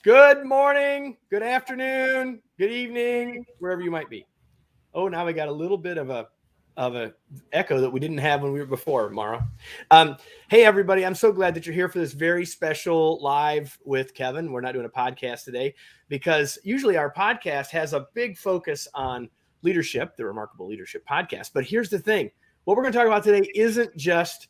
Good morning, good afternoon, good evening, wherever you might be. Oh, now we got a little bit of a echo that we didn't have when we were before, Maura. Hey, everybody, I'm so glad that you're here for this very special live with Kevin. We're not doing a podcast today because usually our podcast has a big focus on leadership, the Remarkable Leadership Podcast. But here's the thing. What we're going to talk about today isn't just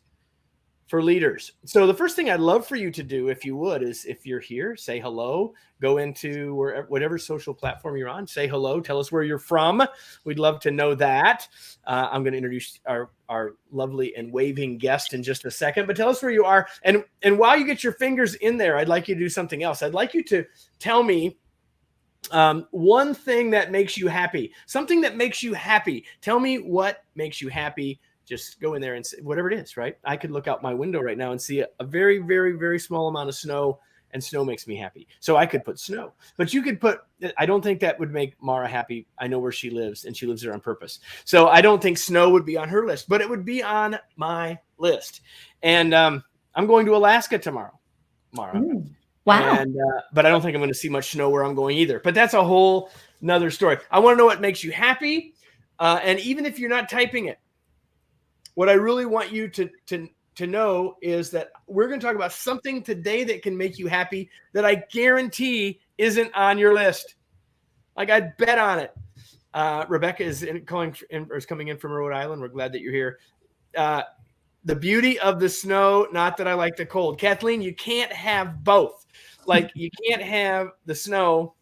for leaders. So the first thing I'd love for you to do, if you would, is if you're here, say hello, go into whatever social platform you're on, say hello, tell us where you're from. We'd love to know that. I'm going to introduce our lovely and waving guest in just a second, but tell us where you are. And while you get your fingers in there, I'd like you to do something else. I'd like you to tell me one thing that makes you happy, something that makes you happy. Tell me what makes you happy. Just go in there and say whatever it is, right? I could look out my window right now and see a very, very, very small amount of snow, and snow makes me happy. So I could put snow, but you could put, I don't think that would make Maura happy. I know where she lives and she lives there on purpose. So I don't think snow would be on her list, but it would be on my list. And I'm going to Alaska tomorrow, Maura. Ooh, wow. And, but I don't think I'm going to see much snow where I'm going either, but that's a whole nother story. I want to know what makes you happy. And even if you're not typing it, what I really want you to know is that we're going to talk about something today that can make you happy that I guarantee isn't on your list. Like I'd bet on it. Rebecca is coming in from Rhode Island. We're glad that you're here. The beauty of the snow, not that I like the cold. Kathleen, you can't have both. Like you can't have the snow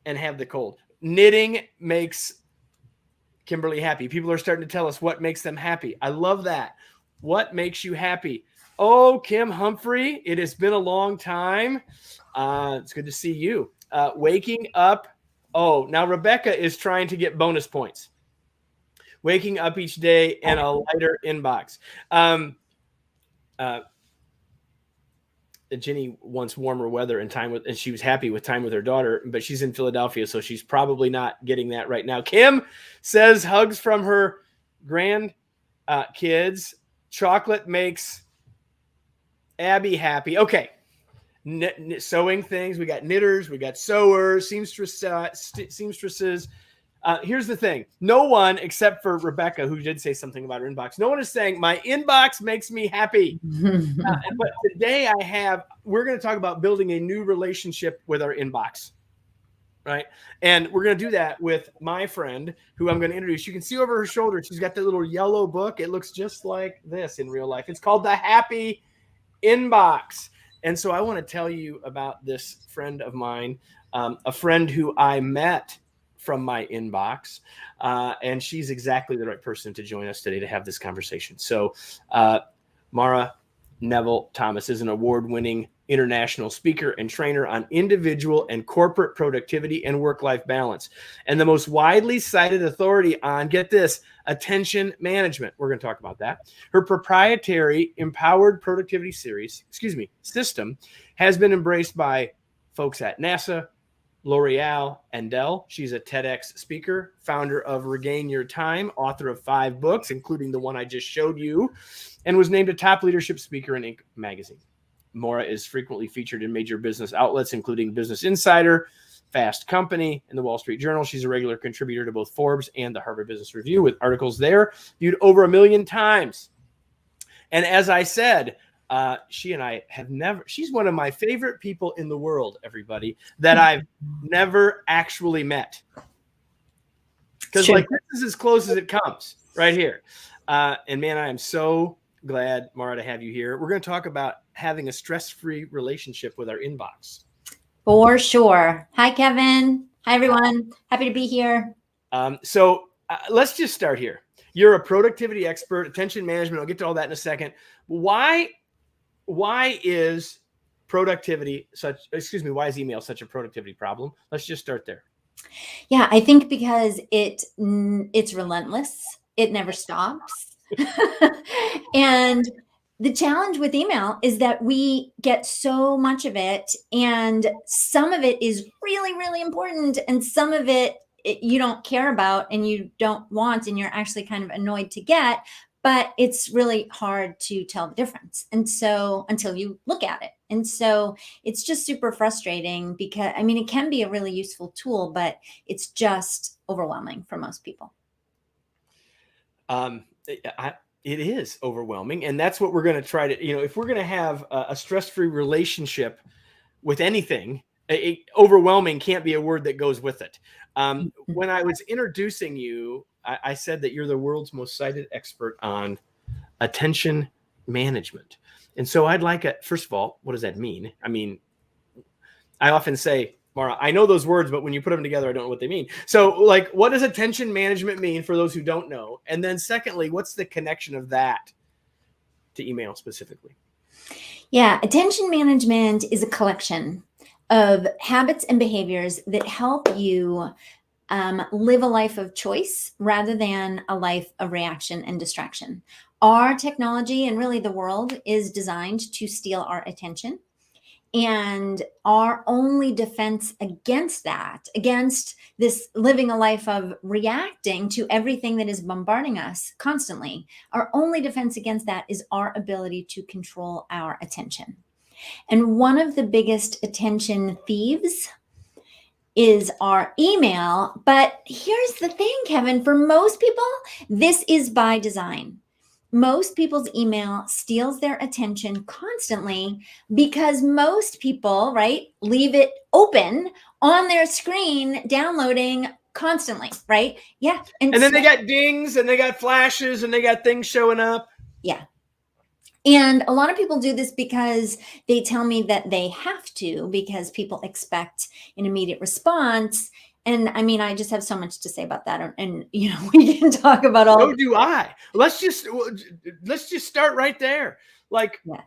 and have the cold. Knitting makes Kimberly happy. People are starting to tell us what makes them happy. I love that. What makes you happy? Oh, Kim Humphrey, it has been a long time. It's good to see you. Waking up. Oh, now Rebecca is trying to get bonus points. Waking up each day in a lighter inbox. Jenny wants warmer weather and and she was happy with time with her daughter, but she's in Philadelphia, so she's probably not getting that right now. Kim says hugs from her grand kids. Chocolate makes Abby happy. Okay. Sewing things. We got knitters, we got sewers, seamstresses. Here's the thing. No one, except for Rebecca, who did say something about her inbox, no one is saying my inbox makes me happy. But today we're going to talk about building a new relationship with our inbox, right? And we're going to do that with my friend, who I'm going to introduce. You can see over her shoulder, she's got that little yellow book. It looks just like this in real life. It's called The Happy Inbox. And so I want to tell you about this friend of mine, a friend who I met from my inbox. And she's exactly the right person to join us today to have this conversation. So Maura Nevel Thomas is an award-winning international speaker and trainer on individual and corporate productivity and work-life balance, and the most widely cited authority on, get this, attention management. We're going to talk about that. Her proprietary empowered productivity system has been embraced by folks at NASA, L'Oreal, and Dell. She's a TEDx speaker, founder of Regain Your Time, author of 5 books, including the one I just showed you, and was named a top leadership speaker in Inc. magazine. Maura is frequently featured in major business outlets, including Business Insider, Fast Company, and the Wall Street Journal. She's a regular contributor to both Forbes and the Harvard Business Review, with articles there viewed over 1 million times. And as I said, she and I have she's one of my favorite people in the world, everybody, that I've never actually met. Because like this is as close as it comes right here. And man, I am so glad, Maura, to have you here. We're going to talk about having a stress-free relationship with our inbox. For sure. Hi, Kevin. Hi, everyone. Happy to be here. So let's just start here. You're a productivity expert, attention management. I'll get to all that in a second. Why is why is email such a productivity problem? Let's just start there. Yeah, I think because it's relentless. It never stops. And the challenge with email is that we get so much of it, and some of it is really, really important, and some of it you don't care about and you don't want, and you're actually kind of annoyed to get. but it's really hard to tell the difference. And so until you look at it. And so it's just super frustrating because, I mean, it can be a really useful tool, but it's just overwhelming for most people. It is overwhelming. And that's what we're going to try to, if we're going to have a stress-free relationship with anything, overwhelming can't be a word that goes with it. When I was introducing you, I said that you're the world's most cited expert on attention management. And so I'd like first of all, what does that mean? I mean, I often say, Maura, I know those words, but when you put them together, I don't know what they mean. So like, what does attention management mean for those who don't know? And then secondly, what's the connection of that to email specifically? Yeah, attention management is a collection of habits and behaviors that help you live a life of choice rather than a life of reaction and distraction. Our technology and really the world is designed to steal our attention. And our only defense against that, against this living a life of reacting to everything that is bombarding us constantly, our only defense against that is our ability to control our attention. And one of the biggest attention thieves is our email. But here's the thing, Kevin, for most people, this is by design. Most people's email steals their attention constantly because most people, right, leave it open on their screen, downloading constantly, right? Yeah. And then they got dings and they got flashes and they got things showing up. Yeah. And a lot of people do this because they tell me that they have to, because people expect an immediate response. And I mean, I just have so much to say about that. And we can talk about all. So do I. Let's just start right there. Like, yeah.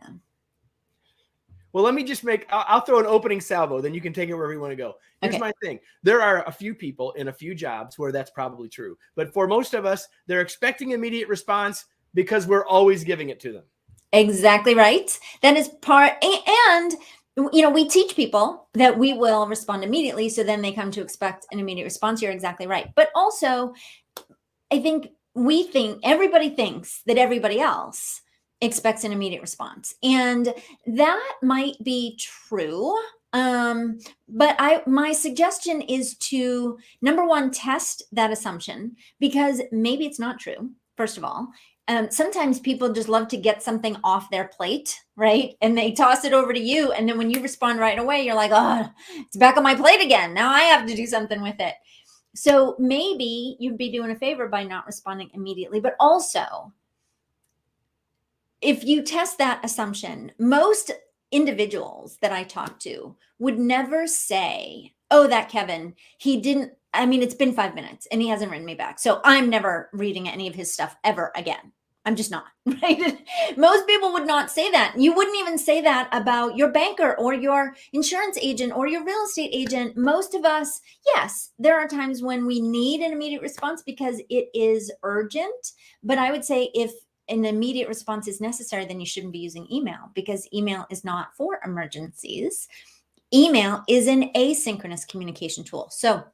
Well, let me just I'll throw an opening salvo, then you can take it wherever you want to go. Here's my thing. There are a few people in a few jobs where that's probably true. But for most of us, they're expecting immediate response because we're always giving it to them. Exactly right. That is part. And we teach people that we will respond immediately. So then they come to expect an immediate response. You're exactly right. But also, I think everybody thinks that everybody else expects an immediate response. And that might be true. But my suggestion is to, number one, test that assumption, because maybe it's not true, first of all. Sometimes people just love to get something off their plate, right? And they toss it over to you. And then when you respond right away, you're like, oh, it's back on my plate again. Now I have to do something with it. So maybe you'd be doing a favor by not responding immediately. But also, if you test that assumption, most individuals that I talk to would never say, oh, that Kevin, it's been 5 minutes and he hasn't written me back. So I'm never reading any of his stuff ever again. I'm just not, right? Most people would not say that. You wouldn't even say that about your banker or your insurance agent or your real estate agent. Most of us, yes, there are times when we need an immediate response because it is urgent. But I would say if an immediate response is necessary, then you shouldn't be using email, because email is not for emergencies. Email is an asynchronous communication tool. So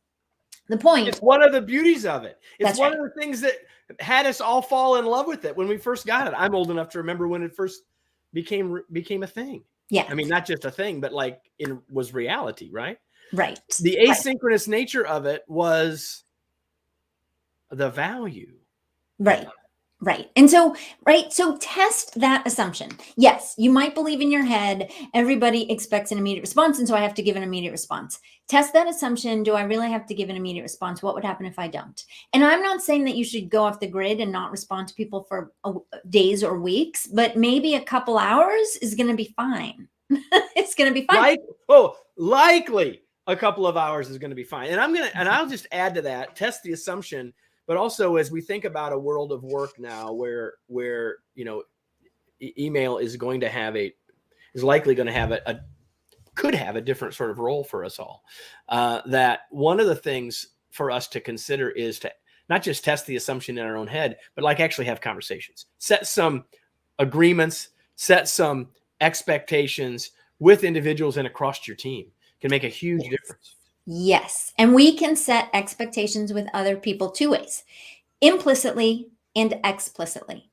the point. It's one of the beauties of it. It's one of the things that had us all fall in love with it when we first got it. I'm old enough to remember when it first became a thing. Yeah. I mean, not just a thing, but like it was reality, right? Right. The asynchronous nature of it was the value. Right. Right. And so, so test that assumption. Yes, you might believe in your head, everybody expects an immediate response, and so I have to give an immediate response. Test that assumption. Do I really have to give an immediate response? What would happen if I don't? And I'm not saying that you should go off the grid and not respond to people for days or weeks, but maybe a couple hours is going to be fine. It's going to be fine. Likely a couple of hours is going to be fine. And I'll just add to that, test the assumption. But also, as we think about a world of work now where email is likely going to have could have a different sort of role for us all, that one of the things for us to consider is to not just test the assumption in our own head, but like actually have conversations, set some agreements, set some expectations with individuals and across your team. Can make a huge difference. Yes. And we can set expectations with other people two ways, implicitly and explicitly.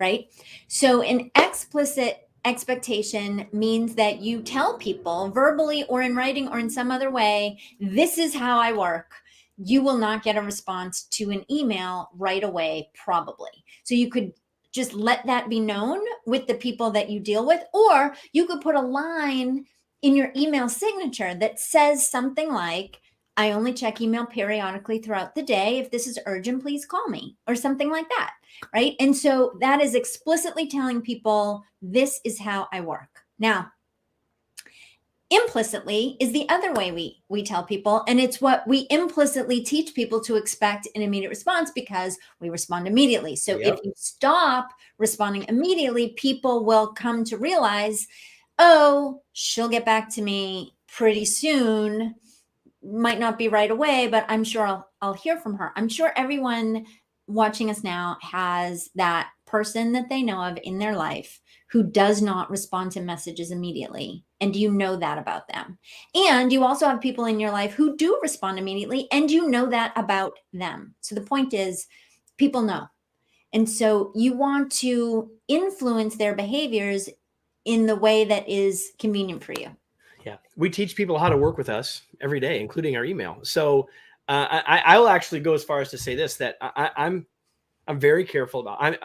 right? So an explicit expectation means that you tell people verbally or in writing or in some other way, this is how I work. You will not get a response to an email right away, probably. So you could just let that be known with the people that you deal with, or you could put a line in your email signature that says something like, I only check email periodically throughout the day. If this is urgent, please call me, or something like that, right? And so that is explicitly telling people, this is how I work. Now, implicitly is the other way we tell people, and it's what we implicitly teach people to expect an immediate response, because we respond immediately. So if you stop responding immediately, people will come to realize, oh, she'll get back to me pretty soon. Might not be right away, but I'm sure I'll hear from her. I'm sure everyone watching us now has that person that they know of in their life who does not respond to messages immediately. And you know that about them. And you also have people in your life who do respond immediately, and you know that about them. So the point is, people know. And so you want to influence their behaviors in the way that is convenient for you. Yeah, we teach people how to work with us every day, including our email. So I will actually go as far as to say this, that I'm very careful about.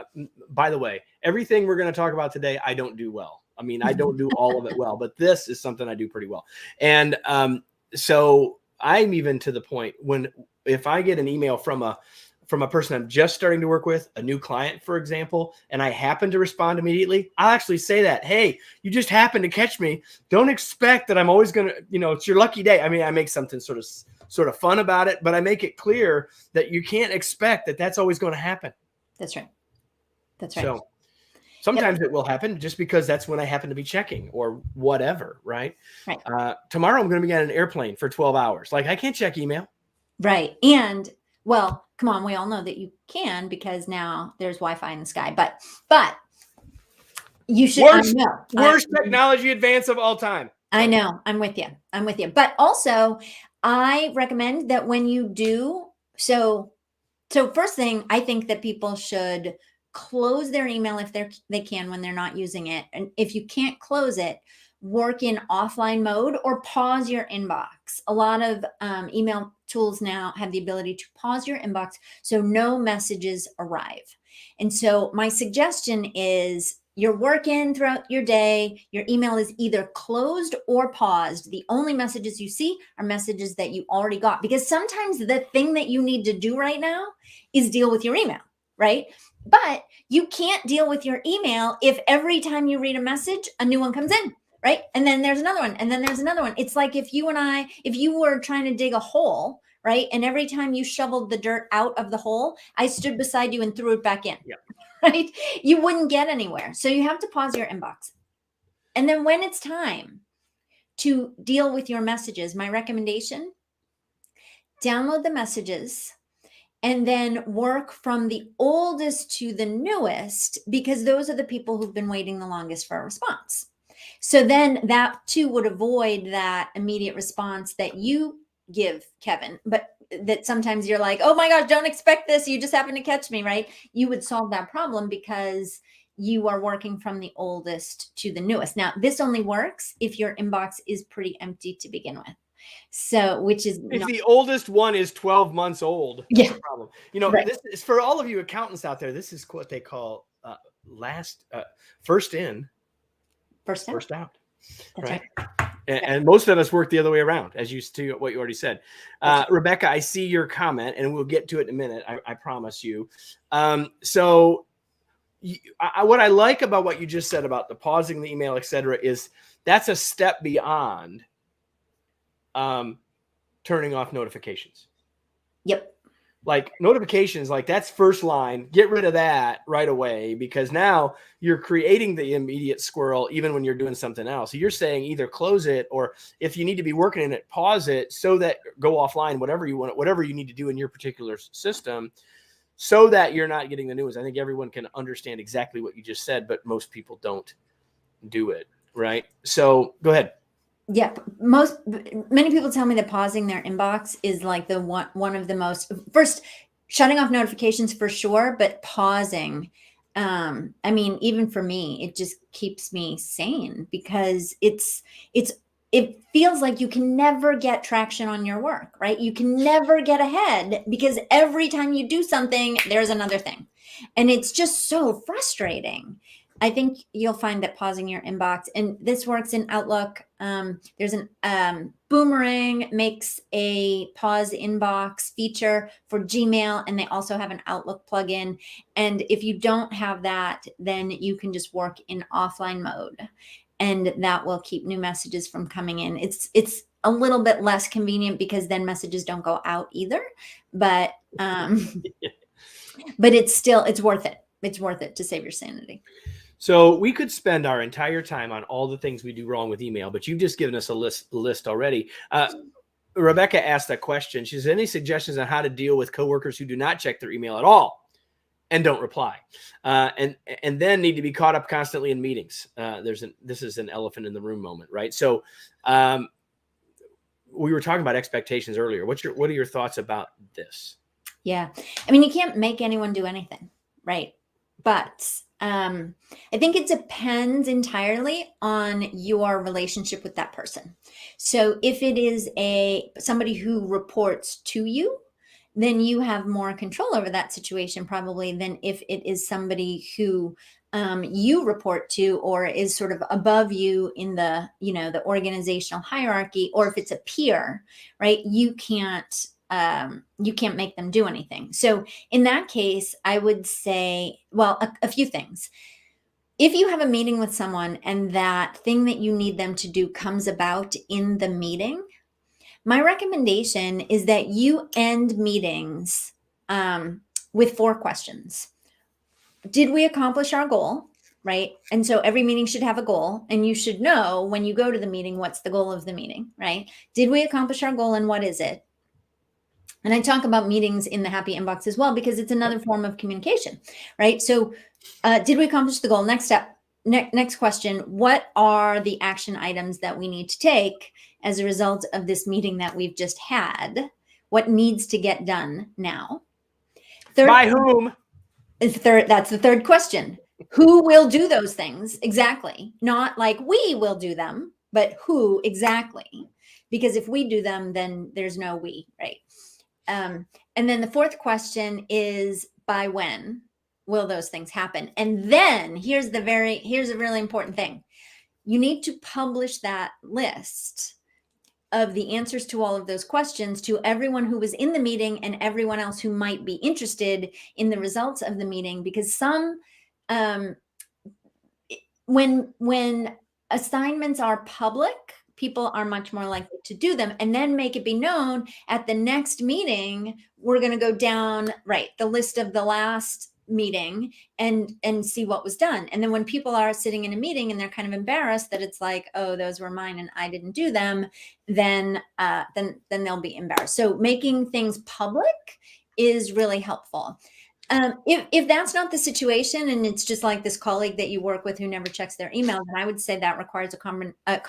By the way, everything we're going to talk about today, I don't do well. I mean, I don't do all of it well, but this is something I do pretty well. And so I'm even to the point if I get an email from a person I'm just starting to work with, a new client, for example, and I happen to respond immediately, I'll actually say that, hey, you just happened to catch me. Don't expect that I'm always going to, it's your lucky day. I mean, I make something sort of fun about it, but I make it clear that you can't expect that that's always going to happen. That's right. That's right. So sometimes it will happen just because that's when I happen to be checking or whatever, right? Right. Tomorrow I'm going to be on an airplane for 12 hours. Like, I can't check email. Right. And well, come on, we all know that you can, because now there's Wi-Fi in the sky, but you should worst technology advance of all time. I know. I'm with you. But also, I recommend that when you do, so first thing, I think that people should close their email if they can when they're not using it. And if you can't close it, work in offline mode or pause your inbox. A lot of email tools now have the ability to pause your inbox so no messages arrive. And so my suggestion is, you're working throughout your day, your email is either closed or paused. The only messages you see are messages that you already got, because sometimes the thing that you need to do right now is deal with your email, right? But you can't deal with your email if every time you read a message, a new one comes in, right? And then there's another one, and then there's another one. It's like if you were trying to dig a hole, right? And every time you shoveled the dirt out of the hole, I stood beside you and threw it back in. Yeah. Right? You wouldn't get anywhere. So you have to pause your inbox. And then when it's time to deal with your messages, my recommendation, download the messages and then work from the oldest to the newest, because those are the people who've been waiting the longest for a response. So then that too would avoid that immediate response that you give, Kevin, but that sometimes you're like, oh my gosh, don't expect this. You just happen to catch me, right? You would solve that problem because you are working from the oldest to the newest. Now, this only works if your inbox is pretty empty to begin with. So, which is if the oldest one is 12 months old, that's a problem. Right. This is for all of you accountants out there. This is what they call first in, first out. That's right. And most of us work the other way around, as you to what you already said. Rebecca, I see your comment, and we'll get to it in a minute. I promise you. So what I like about what you just said about the pausing the email, et cetera, is that's a step beyond turning off notifications. Yep. Like notifications, like that's first line. Get rid of that right away, because now you're creating the immediate squirrel even when you're doing something else. So you're saying either close it, or if you need to be working in it, pause it so that go offline, whatever you want, whatever you need to do in your particular system, so that you're not getting the news. I think everyone can understand exactly what you just said, but most people don't do it, right? So go ahead. Yeah, many people tell me that pausing their inbox is like the one of the most, first, shutting off notifications for sure, but pausing I mean, even for me, it just keeps me sane because it feels like you can never get traction on your work, right? You can never get ahead because every time you do something, there's another thing. And it's just so frustrating. I think you'll find that pausing your inbox, and this works in Outlook. There's an Boomerang makes a pause inbox feature for Gmail, and they also have an Outlook plugin. And if you don't have that, then you can just work in offline mode, and that will keep new messages from coming in. It's a little bit less convenient because then messages don't go out either, but but it's worth it. It's worth it to save your sanity. So we could spend our entire time on all the things we do wrong with email, but you've just given us a list already. Rebecca asked a question. She says, any suggestions on how to deal with coworkers who do not check their email at all and don't reply, and then need to be caught up constantly in meetings? This is an elephant in the room moment, right? So we were talking about expectations earlier. What are your thoughts about this? Yeah. I mean, you can't make anyone do anything, right? But I think it depends entirely on your relationship with that person. So if it is somebody who reports to you, then you have more control over that situation probably than if it is somebody who you report to or is sort of above you in the organizational hierarchy, or if it's a peer, right? You can't make them do anything. So in that case, I would say, well, a few things. If you have a meeting with someone and that thing that you need them to do comes about in the meeting, my recommendation is that you end meetings with 4 questions. Did we accomplish our goal? Right. And so every meeting should have a goal, and you should know when you go to the meeting, what's the goal of the meeting, right? Did we accomplish our goal, and what is it? And I talk about meetings in the happy inbox as well, because it's another form of communication, right? So did we accomplish the goal? Next step, next question, what are the action items that we need to take as a result of this meeting that we've just had? What needs to get done now? By whom? That's the third question. Who will do those things? Exactly. Not like we will do them, but who exactly? Because if we do them, then there's no we, right? And then the 4th question is, by when will those things happen? And then here's a really important thing. You need to publish that list of the answers to all of those questions to everyone who was in the meeting and everyone else who might be interested in the results of the meeting, because when assignments are public, people are much more likely to do them, and then make it be known at the next meeting, we're going to go down, right, the list of the last meeting and see what was done. And then when people are sitting in a meeting and they're kind of embarrassed that it's like, oh, those were mine and I didn't do them, then they'll be embarrassed. So making things public is really helpful. If that's not the situation, and it's just like this colleague that you work with who never checks their email, then I would say that requires a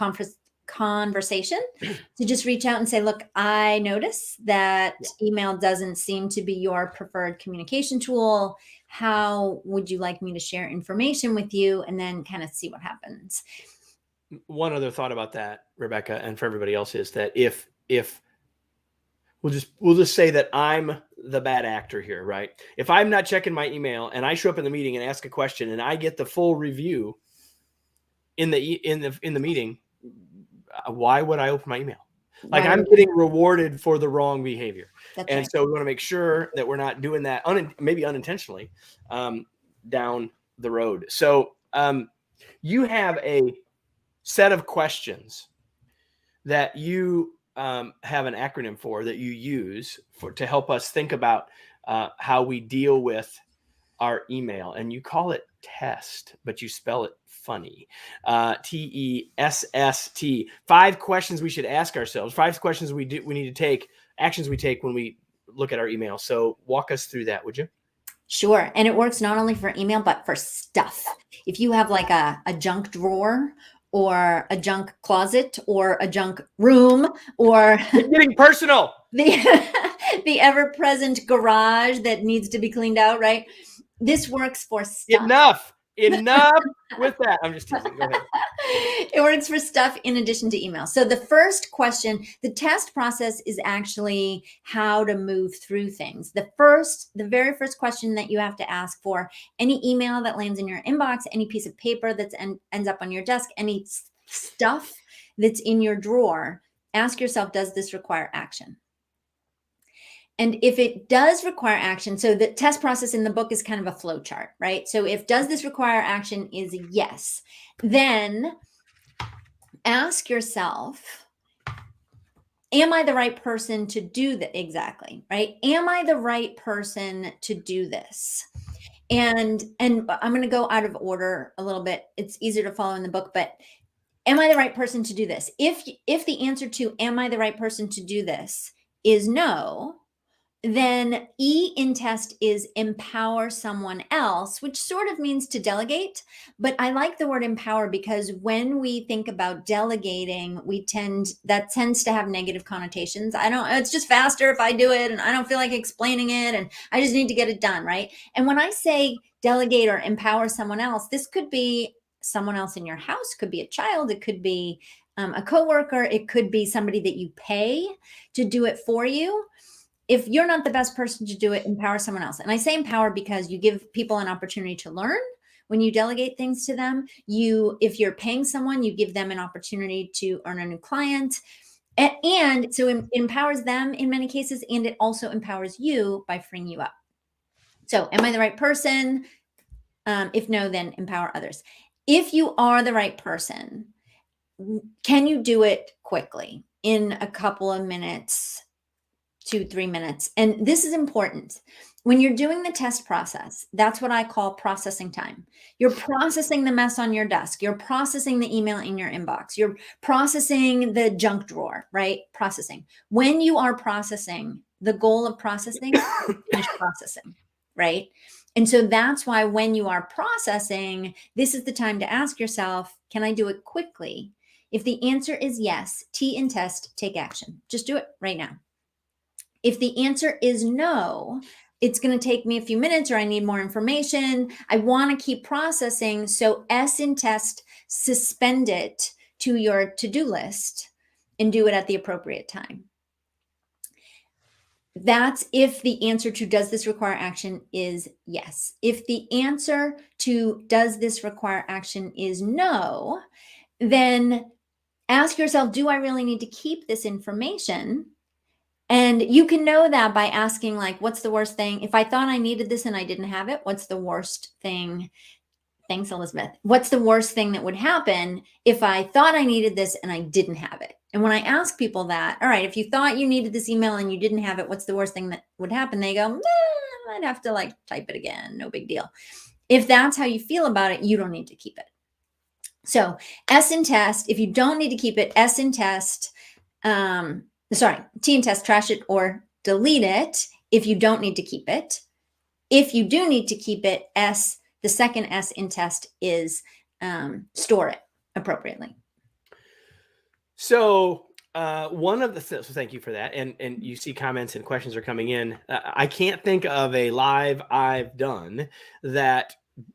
conversation to just reach out and say, look, I notice that email doesn't seem to be your preferred communication tool. How would you like me to share information with you? And then kind of see what happens. One other thought about that, Rebecca, and for everybody else, is that if we'll just say that I'm the bad actor here, right? If I'm not checking my email and I show up in the meeting and ask a question and I get the full review in the meeting, why would I open my email? Like, I'm getting rewarded for the wrong behavior. That's right. So we want to make sure that we're not doing that maybe unintentionally down the road. So you have a set of questions that you have an acronym for that you use to help us think about how we deal with our email, and you call it TEST, but you spell it funny. TESST. 5 questions we should ask ourselves. 5 questions we need to take, actions we take when we look at our email. So walk us through that, would you? Sure. And it works not only for email, but for stuff. If you have like a junk drawer or a junk closet or a junk room, or getting personal, the ever-present garage that needs to be cleaned out, right? This works for stuff. Enough with that. I'm just teasing. Go ahead. It works for stuff in addition to email. So the first question, the test process is actually how to move through things. The very first question that you have to ask for any email that lands in your inbox, any piece of paper that ends up on your desk, any stuff that's in your drawer, ask yourself, does this require action? And if it does require action, so the test process in the book is kind of a flow chart, right? So if does this require action is yes, then ask yourself, am I the right person to do that? Exactly, right? Am I the right person to do this? And I'm going to go out of order a little bit. It's easier to follow in the book, but am I the right person to do this? If the answer to am I the right person to do this is no, then E in test is empower someone else, which sort of means to delegate. But I like the word empower because when we think about delegating, that tends to have negative connotations. It's just faster if I do it and I don't feel like explaining it and I just need to get it done, right? And when I say delegate or empower someone else, this could be someone else in your house, could be a child, it could be a coworker, it could be somebody that you pay to do it for you. If you're not the best person to do it, empower someone else. And I say empower because you give people an opportunity to learn when you delegate things to them. If you're paying someone, you give them an opportunity to earn a new client. And so it empowers them in many cases, and it also empowers you by freeing you up. So am I the right person? If no, then empower others. If you are the right person, can you do it quickly in a couple of minutes? 2-3 minutes. And this is important. When you're doing the test process, that's what I call processing time. You're processing the mess on your desk. You're processing the email in your inbox. You're processing the junk drawer, right? Processing. When you are processing, the goal of processing is to finish processing, right? And so that's why when you are processing, this is the time to ask yourself, can I do it quickly? If the answer is yes, T in test, take action. Just do it right now. If the answer is no, it's going to take me a few minutes or I need more information. I want to keep processing. So S in test, suspend it to your to-do list and do it at the appropriate time. That's if the answer to does this require action is yes. If the answer to does this require action is no, then ask yourself, do I really need to keep this information? And you can know that by asking, like, what's the worst thing? If I thought I needed this and I didn't have it, what's the worst thing? Thanks, Elizabeth. What's the worst thing that would happen if I thought I needed this and I didn't have it? And when I ask people that, all right, if you thought you needed this email and you didn't have it, what's the worst thing that would happen? They go, I'd have to type it again. No big deal. If that's how you feel about it, you don't need to keep it. So S in test, if you don't need to keep it, S in test, T in test, trash it or delete it if you don't need to keep it. If you do need to keep it, the second S in test is store it appropriately. So so thank you for that. And you see comments and questions are coming in. I can't think of a live I've done that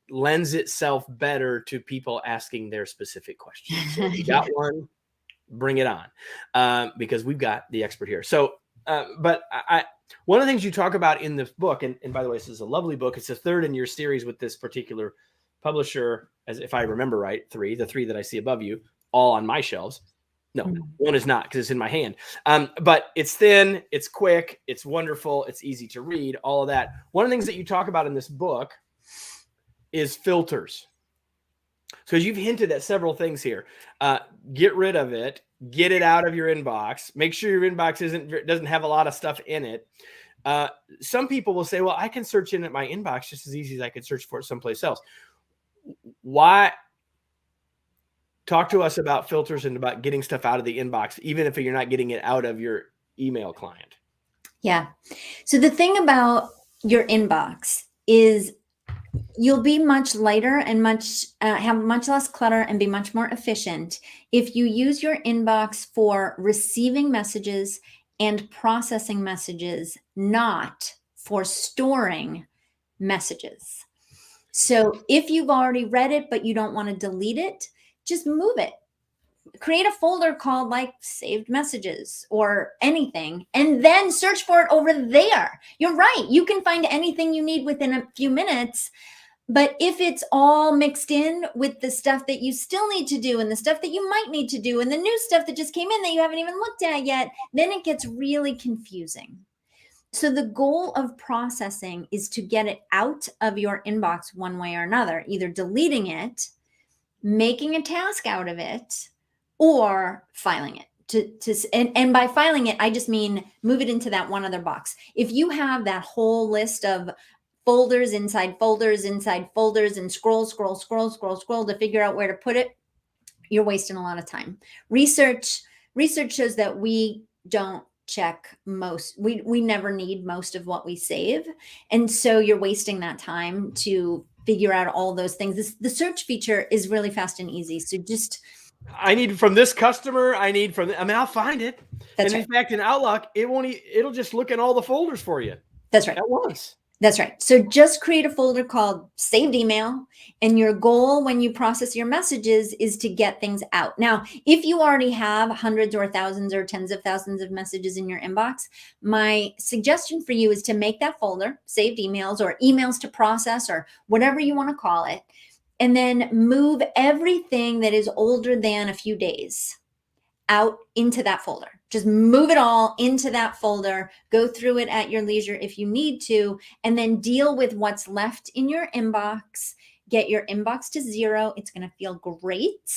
lends itself better to people asking their specific questions. So if you got one, bring it on, because we've got the expert here. So, but one of the things you talk about in the book, and by the way, this is a lovely book. It's the third in your series with this particular publisher, as if I remember right, the three that I see above you, all on my shelves. No, one is not because it's in my hand. But it's thin, it's quick, it's wonderful, it's easy to read, all of that. One of the things that you talk about in this book is filters. So you've hinted at several things here. Get rid of it. Get it out of your inbox. Make sure your inbox doesn't have a lot of stuff in it. Some people will say, well, I can search in at my inbox just as easy as I could search for it someplace else. Why? Talk to us about filters and about getting stuff out of the inbox, even if you're not getting it out of your email client. Yeah. So the thing about your inbox is you'll be much lighter and have much less clutter and be much more efficient if you use your inbox for receiving messages and processing messages, not for storing messages. So if you've already read it, but you don't want to delete it, just move it. Create a folder called like saved messages or anything, and then search for it over there. You're right. You can find anything you need within a few minutes. But if it's all mixed in with the stuff that you still need to do and the stuff that you might need to do and the new stuff that just came in that you haven't even looked at yet, then it gets really confusing. So the goal of processing is to get it out of your inbox one way or another, either deleting it, making a task out of it, or filing it. And by filing it, I just mean move it into that one other box. If you have that whole list of folders inside folders inside folders and scroll to figure out where to put it, you're wasting a lot of time. Research shows that we don't check most, we never need most of what we save. And so you're wasting that time to figure out all those things. The search feature is really fast and easy. So just, I need from this customer. I need from, I'll find it. That's and right. In fact, in Outlook, it'll just look in all the folders for you. That's right. At once. That's right. So just create a folder called saved email. And your goal when you process your messages is to get things out. Now, if you already have hundreds or thousands or tens of thousands of messages in your inbox, my suggestion for you is to make that folder, saved emails or emails to process or whatever you want to call it, and then move everything that is older than a few days out into that folder. Just move it all into that folder, go through it at your leisure if you need to, and then deal with what's left in your inbox. Get your inbox to 0. It's going to feel great.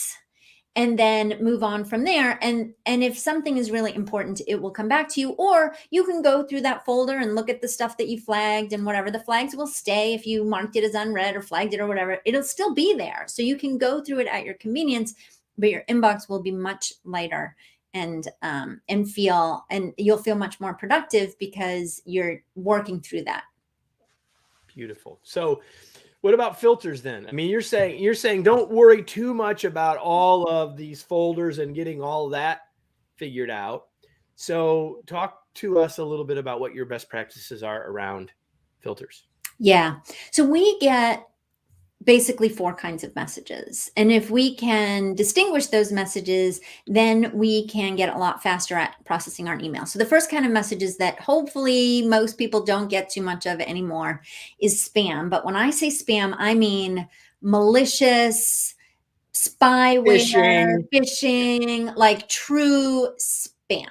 And then move on from there. And if something is really important, it will come back to you, or you can go through that folder and look at the stuff that you flagged, and whatever. The flags will stay if you marked it as unread or flagged it or whatever. It'll still be there. So you can go through it at your convenience, but your inbox will be much lighter and you'll feel much more productive because you're working through that. Beautiful. So what about filters then? I mean, you're saying don't worry too much about all of these folders and getting all of that figured out. So talk to us a little bit about what your best practices are around filters. Yeah. So we get basically 4 kinds of messages. And if we can distinguish those messages, then we can get a lot faster at processing our email. So the first kind of messages that hopefully most people don't get too much of anymore is spam. But when I say spam, I mean malicious, spyware, phishing, like true spam.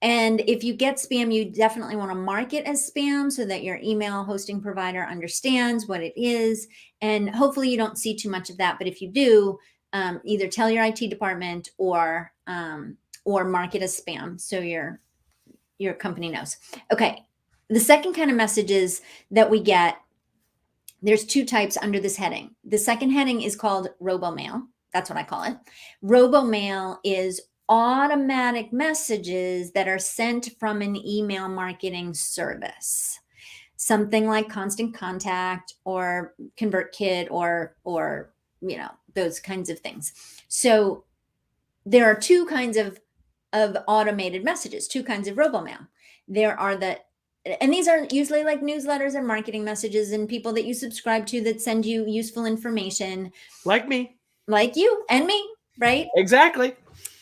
And if you get spam, you definitely want to mark it as spam so that your email hosting provider understands what it is. And hopefully you don't see too much of that. But if you do, either tell your IT department or mark it as spam so your company knows. Okay. The second kind of messages that we get, there's 2 types under this heading. The second heading is called robomail. That's what I call it. Robomail is automatic messages that are sent from an email marketing service, something like Constant Contact or ConvertKit or those kinds of things. So there are 2 kinds of automated messages, 2 kinds of robomail. There are and these are usually like newsletters and marketing messages and people that you subscribe to that send you useful information, like me, like you and me, right? Exactly.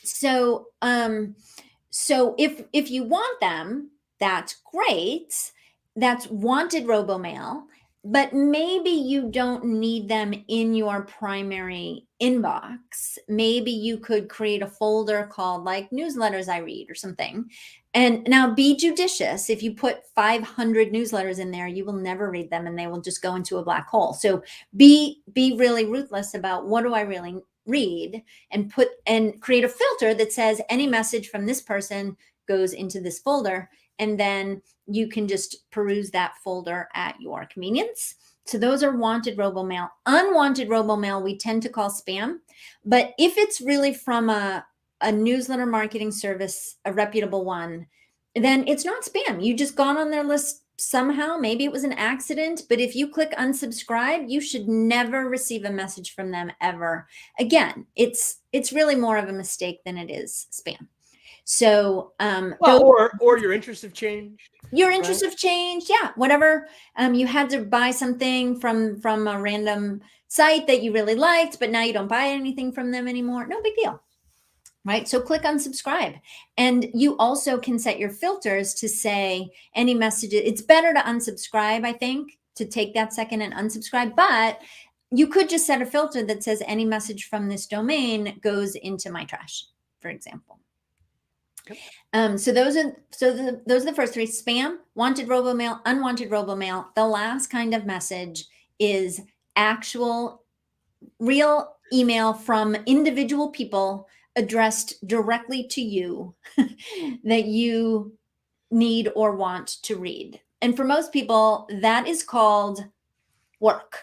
So if you want them, that's great. That's wanted robomail, but maybe you don't need them in your primary inbox. Maybe you could create a folder called like newsletters I read or something. And now be judicious. If you put 500 newsletters in there, you will never read them and they will just go into a black hole. So be really ruthless about what do I really read, and create a filter that says any message from this person goes into this folder. And then you can just peruse that folder at your convenience. So those are wanted robomail. Unwanted robomail, we tend to call spam. But if it's really from a newsletter marketing service, a reputable one, then it's not spam. You just gone on their list somehow. Maybe it was an accident, but if you click unsubscribe, you should never receive a message from them ever again. It's really more of a mistake than it is spam. So well, or your interests have changed. Your interests have changed. Yeah. Whatever. You had to buy something from a random site that you really liked, but now you don't buy anything from them anymore. No big deal. Right. So click unsubscribe. And you also can set your filters to say any messages. It's better to unsubscribe, I think, to take that second and unsubscribe. But you could just set a filter that says any message from this domain goes into my trash, for example. So those are the first three: spam, wanted robomail, unwanted robomail. The last kind of message is actual real email from individual people addressed directly to you that you need or want to read. And for most people, that is called work.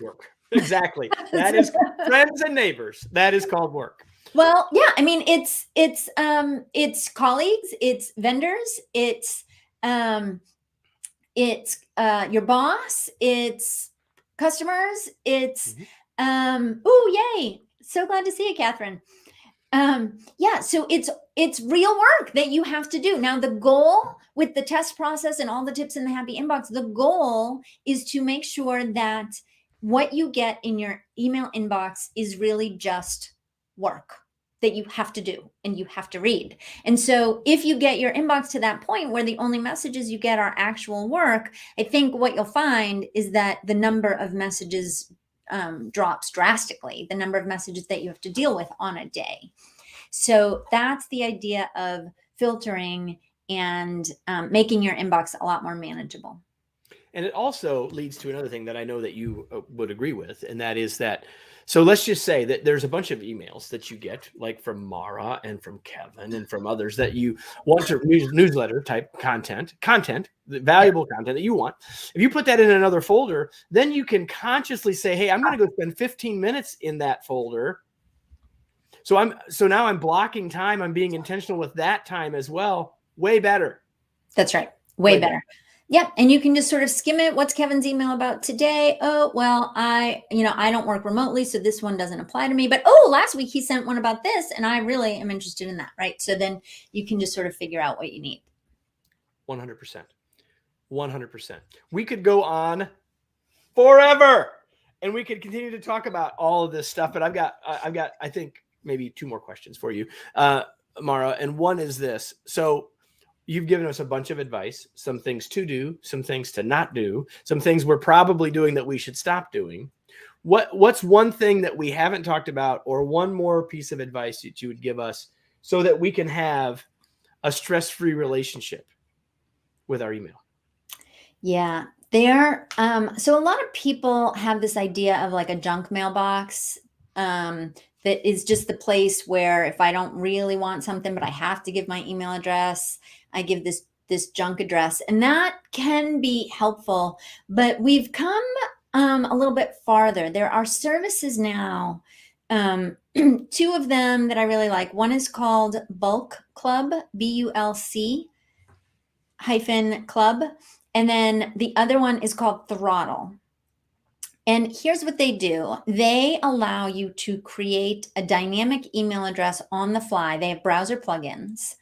Exactly. That is friends and neighbors. That is called work. Well, yeah, I mean, it's colleagues, it's vendors, it's your boss, it's customers, it's oh, yay. So glad to see you, Catherine. Yeah, so it's real work that you have to do. Now, the goal with the test process and all the tips in the happy inbox, the goal is to make sure that what you get in your email inbox is really just work that you have to do and you have to read. And so if you get your inbox to that point where the only messages you get are actual work, I think what you'll find is that the number of messages drops drastically, the number of messages that you have to deal with on a day. So that's the idea of filtering and making your inbox a lot more manageable. And it also leads to another thing that I know that you would agree with, and that is that, so let's just say that there's a bunch of emails that you get, like from Maura and from Kevin and from others, that you want to newsletter type content, the valuable content that you want. If you put that in another folder, then you can consciously say, hey, I'm going to go spend 15 minutes in that folder. So now I'm blocking time. I'm being intentional with that time as well. Way better. That's right. Way better. Yep. And you can just sort of skim it. What's Kevin's email about today? Oh, well, I don't work remotely, so this one doesn't apply to me. But last week he sent one about this, and I really am interested in that. Right. So then you can just sort of figure out what you need. 100%. 100%. We could go on forever and we could continue to talk about all of this stuff. But I've got, I think, maybe two more questions for you, Maura. And one is this. So you've given us a bunch of advice, some things to do, some things to not do, some things we're probably doing that we should stop doing. What's one thing that we haven't talked about, or one more piece of advice that you would give us so that we can have a stress-free relationship with our email? Yeah, so a lot of people have this idea of like a junk mailbox that is just the place where if I don't really want something, but I have to give my email address, I give this junk address, and that can be helpful. But we've come a little bit farther. There are services now, two of them that I really like. One is called Bulk Club, BULC -club. And then the other one is called Throttle. And here's what they do. They allow you to create a dynamic email address on the fly. They have browser plugins.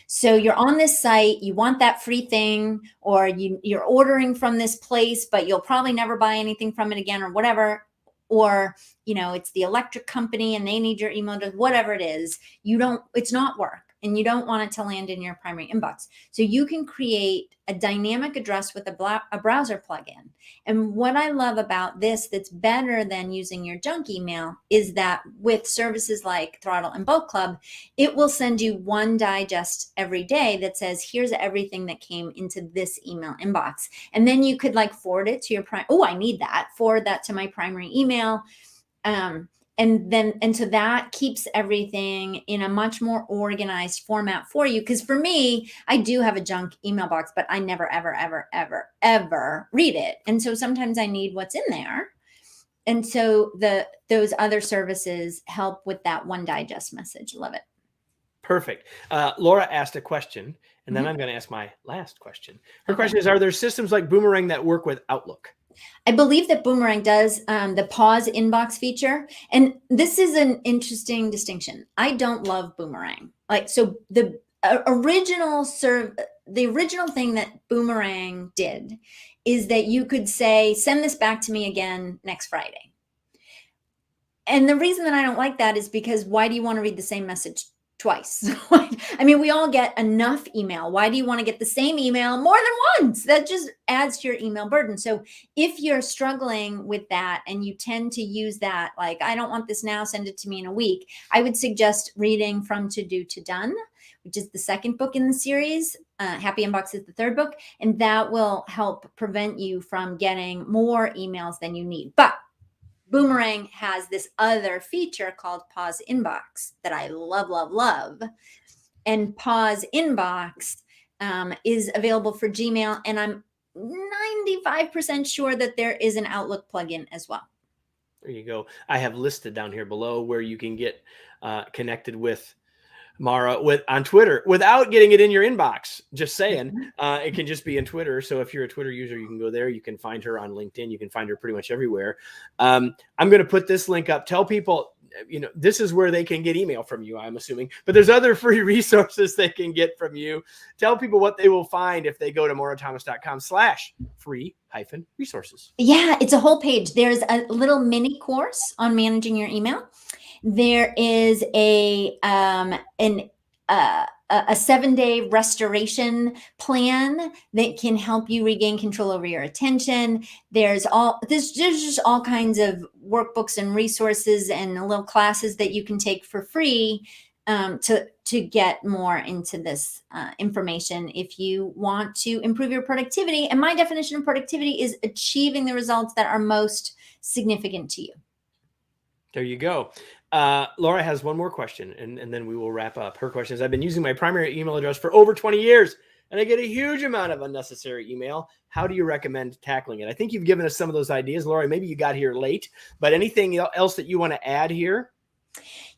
So you're on this site, you want that free thing, or you're ordering from this place, but you'll probably never buy anything from it again or whatever. Or, it's the electric company and they need your email address, whatever it is. It's not work. And you don't want it to land in your primary inbox. So you can create a dynamic address with a browser plugin. And what I love about this that's better than using your junk email is that with services like Throttle and Bulk Club, it will send you one digest every day that says, here's everything that came into this email inbox. And then you could forward it to your I need that. Forward that to my primary email. And so that keeps everything in a much more organized format for you. Because for me, I do have a junk email box, but I never, ever, ever, ever, ever read it. And so sometimes I need what's in there. And so those other services help with that one digest message. Love it. Perfect. Laura asked a question, and then I'm going to ask my last question. Her question is, are there systems like Boomerang that work with Outlook? I believe that Boomerang does the pause inbox feature. And this is an interesting distinction. I don't love Boomerang. So the original the original thing that Boomerang did is that you could say, send this back to me again next Friday. And the reason that I don't like that is because why do you want to read the same message twice? I mean, we all get enough email. Why do you want to get the same email more than once? That just adds to your email burden. So if you're struggling with that and you tend to use that, like, I don't want this now, send it to me in a week, I would suggest reading From To Do to Done, which is the second book in the series. Happy Inbox is the third book. And that will help prevent you from getting more emails than you need. But Boomerang has this other feature called Pause Inbox that I love, love, love. And Pause Inbox is available for Gmail. And I'm 95% sure that there is an Outlook plugin as well. There you go. I have listed down here below where you can get connected with Maura on Twitter without getting it in your inbox. Just saying, it can just be in Twitter. So if you're a Twitter user, you can go there. You can find her on LinkedIn. You can find her pretty much everywhere. I'm going to put this link up. Tell people, this is where they can get email from you, I'm assuming, but there's other free resources they can get from you. Tell people what they will find if they go to maurathomas.com/free-resources. Yeah, it's a whole page. There's a little mini course on managing your email. There is a 7-day restoration plan that can help you regain control over your attention. There's just all kinds of workbooks and resources and little classes that you can take for free to get more into this information if you want to improve your productivity. And my definition of productivity is achieving the results that are most significant to you. There you go. Laura has one more question, and then we will wrap up. Her question is, I've been using my primary email address for over 20 years, and I get a huge amount of unnecessary email. How do you recommend tackling it? I think you've given us some of those ideas, Laura. Maybe you got here late, but anything else that you want to add here?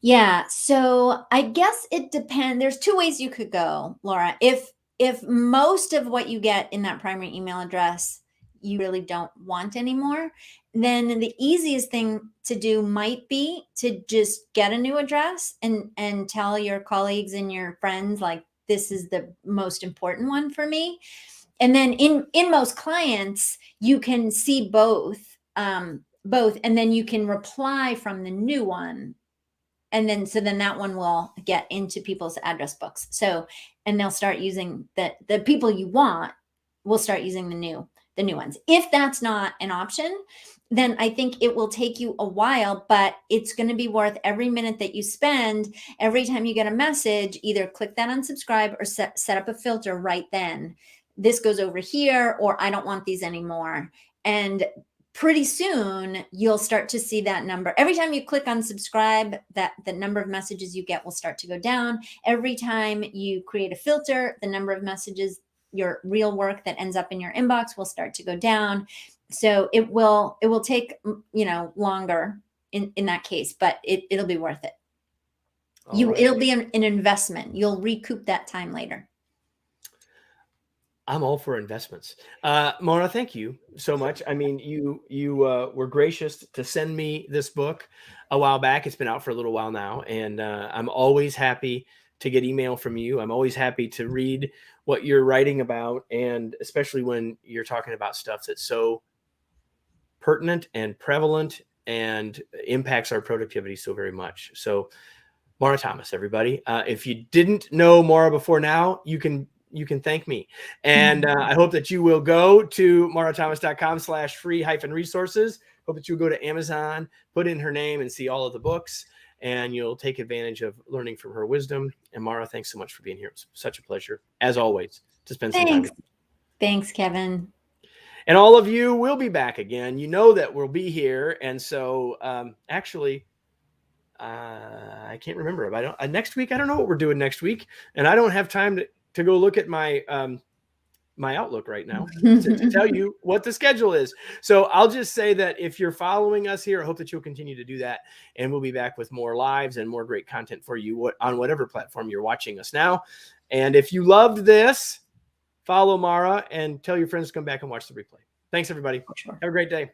Yeah, so I guess it depends. There's two ways you could go, Laura. If most of what you get in that primary email address you really don't want anymore, then the easiest thing to do might be to just get a new address and tell your colleagues and your friends, like, this is the most important one for me. And then in most clients, you can see both, and then you can reply from the new one. And then, so then that one will get into people's address books. So, and they'll start using the people you want will start using the new ones. If that's not an option, then I think it will take you a while, but it's going to be worth every minute that you spend. Every time you get a message, either click that unsubscribe or set up a filter right then. This goes over here, or I don't want these anymore. And pretty soon you'll start to see that number. Every time you click unsubscribe, that the number of messages you get will start to go down. Every time you create a filter, the number of messages, your real work that ends up in your inbox, will start to go down. So it will take, longer in that case, but it'll be worth it. Right. It'll be an investment. You'll recoup that time later. I'm all for investments. Maura, thank you so much. I mean, you were gracious to send me this book a while back. It's been out for a little while now, and I'm always happy to get email from you. I'm always happy to read what you're writing about, and especially when you're talking about stuff that's so pertinent and prevalent and impacts our productivity so very much. So Maura Thomas, everybody. If you didn't know Maura before now, you can thank me. And I hope that you will go to maurathomas.com/free-resources. Hope that you'll go to Amazon, put in her name, and see all of the books, and you'll take advantage of learning from her wisdom. And Maura, thanks so much for being here. It's such a pleasure, as always, to spend some time with you. Thanks, Kevin. And all of you will be back again. You know that we'll be here. And so actually, I can't remember. Next week, I don't know what we're doing next week. And I don't have time to go look at my my Outlook right now to tell you what the schedule is. So I'll just say that if you're following us here, I hope that you'll continue to do that. And we'll be back with more lives and more great content for you on whatever platform you're watching us now. And if you loved this, follow Maura and tell your friends to come back and watch the replay. Thanks, everybody. Sure. Have a great day.